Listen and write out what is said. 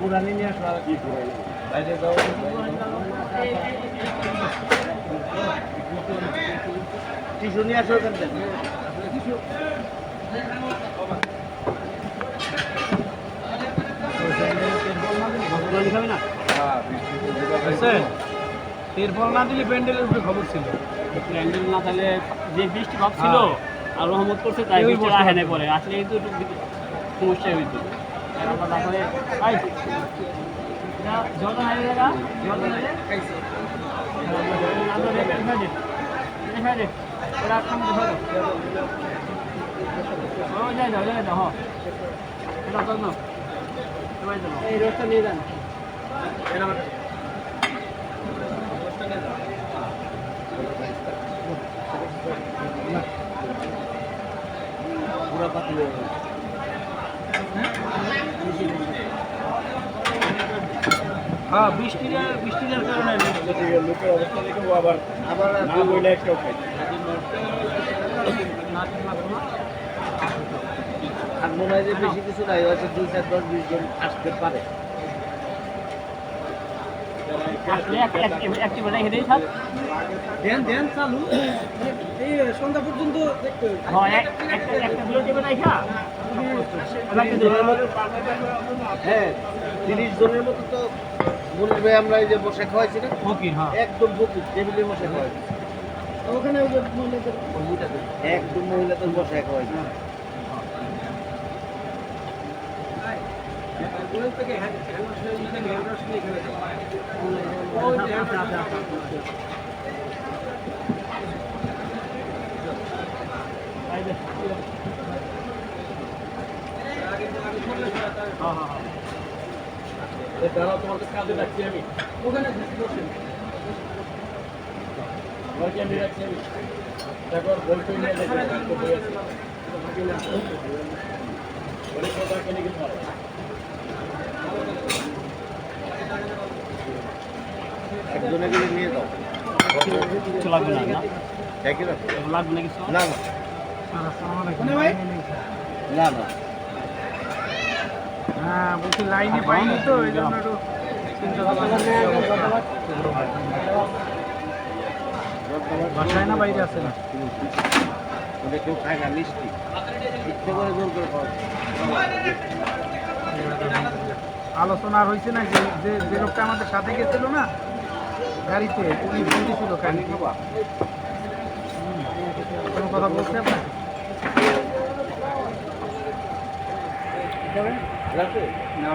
পুরানি নিয়ে আসো আর কি পুরানি বাইরে যাও টিস্যু নিয়ে আসো ওখান থেকে এরপর না দিলে প্যান্ডেলের উপরে খবর ছিল, প্যান্ডেল না তাহলে যে বৃষ্টি ভাব ছিল আর রহমত করছে তাই বৃষ্টি আসে না পরে আসলে এই তো একটু সমস্যা হইতো। আমরা তারপরে জল হারিয়ে দেখা জল এই রোডটা নিয়ে যান। পুরা পাতি হয়ে গেছে হ্যাঁ বৃষ্টির কারণে লোকের অবস্থা দেখে ও আবার আবার না বইলে একটাও খাই আর মনে হয় যে বেশি কিছু নাই হয়তো 2, 4, 10, 20 জন আসতে পারে দেন চালু এই সন্ধ্যা পর্যন্ত দেখতে হ্যাঁ 30 জনের মতো তো মনে হয় আমরা এই যে বসে খাওয়াইছি না একদম ফকির টেবিলে বসে খাওয়াইছি ওখানে একদম মহিলাদের বসে খাওয়াইছি দাঁড়াও তোমাকে কাজে রাখছি আমি ওখানে আমি রাখছি আমি দেখো বলতে নিয়ে একজনে গেলে নিয়ে যাও কিছু লাগবে না একই রাখো লাগবে না কিছু না না না হ্যাঁ বলছি লাইনে পাইনি তো এই জন্য একটু চিন্তা বাসায় না বাইরে আছে না ওটা কেউ খায় না মিষ্টি ইচ্ছে করে জোর করে খাওয়া আলোচনা আর হয়েছে না যে লোকটা আমাদের সাথে গেছিল না গাড়িতে উনি বলতেছিল কাহিনী কোনো কথা বলছে আপনার রাখো না